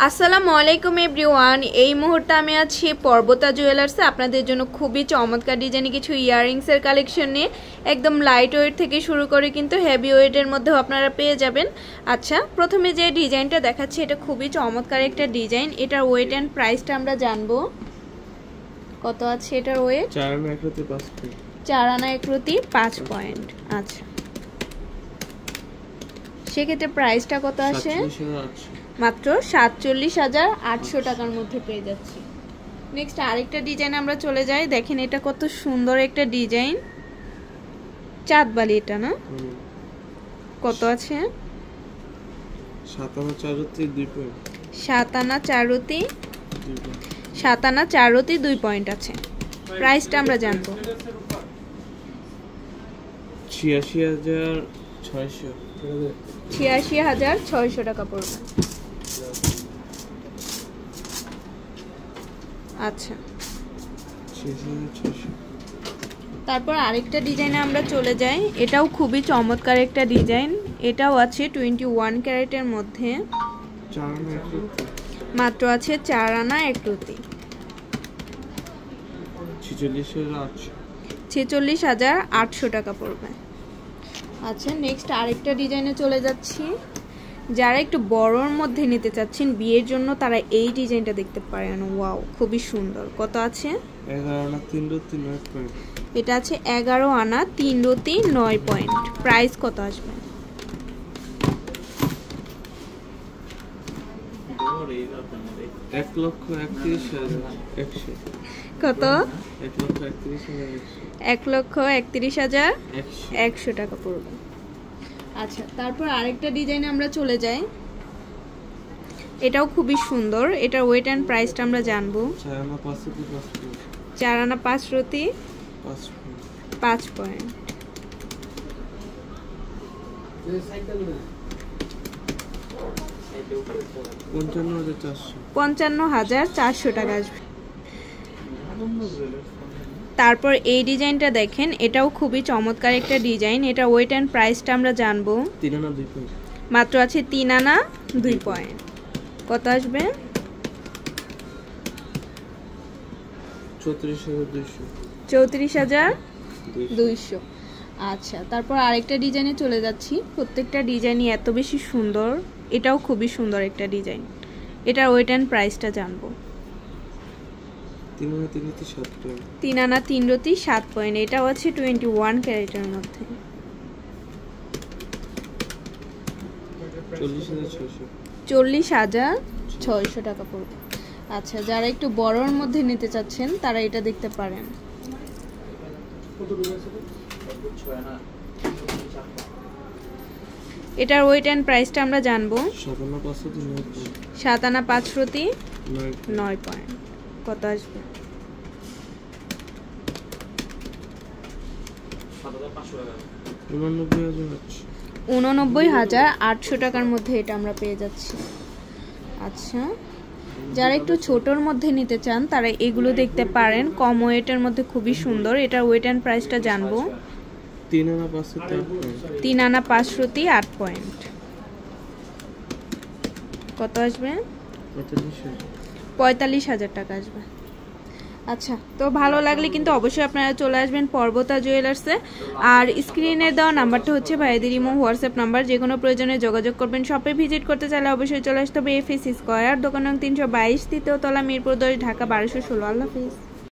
আসসালামু আলাইকুম এভরিওয়ান। এই মুহূর্তে আমি আছি পর্বতা জুয়েলার্সে আপনাদের জন্য খুবই চমৎকার ডিজাইনে কিছু ইয়াররিংসের কালেকশন নিয়ে। একদম লাইট ওয়েট থেকে শুরু করে কিন্তু হেভি ওয়েটের মধ্যেও আপনারা পেয়ে যাবেন। আচ্ছা, প্রথমে যে ডিজাইনটা দেখাচ্ছি এটা খুবই চমৎকার একটা ডিজাইন। এটার ওয়েট অ্যান্ড প্রাইসটা আমরা জানবো। কত আছে এটার ওয়েট? 4 আনা 5 পয়েন্ট। আচ্ছা, সেক্ষেত্রে প্রাইসটা কত আসে? মাত্র 47,800 টাকার মধ্যে পেয়ে যাচ্ছি। নেক্সট আরেকটা ডিজাইন আমরা চলে যাই। দেখেন এটা কত সুন্দর একটা ডিজাইন, চাঁদবালি। এটা না কত আছে? 7 আনা 4 রতি 2 পয়েন্ট আছে। প্রাইসটা আমরা জানবো। 86,600 টাকা পড়বে। আচ্ছা, তারপর আরেকটা ডিজাইনে আমরা চলে যাই। এটাও খুবই চমৎকার একটা ডিজাইন। এটাও আছে 21 ক্যারেটের মধ্যে, মাত্র আছে 4 আনা 1 রতি, 46,800 টাকা পড়বে। আচ্ছা, নেক্সট আরেকটা ডিজাইনে চলে যাচ্ছি। যারা একটু বড়র মধ্যে নিতে চাচ্ছেন বিয়ের জন্য তারা এই ডিজাইনটা দেখতে পারেন। ওয়াও, খুবই সুন্দর। কত আছে? 11 আনা 3 রতি 9 পয়েন্ট। এটা আছে 11 আনা 3 রতি 9 পয়েন্ট। প্রাইস কত আসবে? কত? 1,31,100 টাকা পড়বে। আচ্ছা, তারপর আরেকটা ডিজাইনে আমরা চলে যাই। এটাও খুবই সুন্দর। এটার ওয়েট অ্যান্ড প্রাইসটা আমরা জানবো। 4 আনা 5 রতি 5 পয়েন্ট। 55,400 টাকা আসবে। তারপর এই ডিজাইনটা দেখেন, এটাও খুবই চমৎকার একটা ডিজাইন। এটা ওয়েট অ্যান্ড প্রাইসটা আমরা জানবো। 3 আনা 2 পয়েন্ট। মাত্র আছে 3 আনা 2 পয়েন্ট। কত আসবে? 34,200। আচ্ছা, তারপর আরেকটা ডিজাইনে চলে যাচ্ছি। প্রত্যেকটা ডিজাইনই এত বেশি সুন্দর। এটাও খুবই সুন্দর একটা ডিজাইন। এটার ওয়েট অ্যান্ড প্রাইসটা জানবো। 3 আনা 3 রতি 7 পয়েন্ট। 3 আনা 3 রতি 7 পয়েন্ট। এটাও আছে 21 ক্যারেটের মধ্যে, 40,600 টাকা পড়বে। আচ্ছা, যারা একটু বড়র মধ্যে নিতে চাচ্ছেন তারা এটা দেখতে পারেন। এটার ওয়েট অ্যান্ড প্রাইসটা আমরা জানবো। 7 আনা 5 রতি 9 পয়েন্ট। কত আসবে? 89,800 টাকার মধ্যে এটা আমরা পেয়ে যাচ্ছি। আচ্ছা, যারা একটু ছোটর মধ্যে নিতে চান তারা এগুলো দেখতে পারেন। কম ওয়েটের মধ্যে খুবই সুন্দর। এটার ওয়েট অ্যান্ড প্রাইসটা জানবো। 3 আনা 5 রতি 8 পয়েন্ট। কত আসবে? 45,000 টাকা আসবে। আচ্ছা, তো ভালো লাগলে কিন্তু অবশ্যই আপনারা চলে আসবেন পর্বতা জুয়েলার্সে। আর স্ক্রিনে দেওয়া নাম্বারটা হচ্ছে ভাইদের ইমো হোয়াটসঅ্যাপ নাম্বার। যে কোনো প্রয়োজনে যোগাযোগ করবেন। শপে ভিজিট করতে চাইলে অবশ্যই চলে আসতে হবে এফএসি স্কয়ার, দোকান নং 322, 3য় তলা, মিরপুর 10, ঢাকা 1216। আল্লাহ হাফেজ।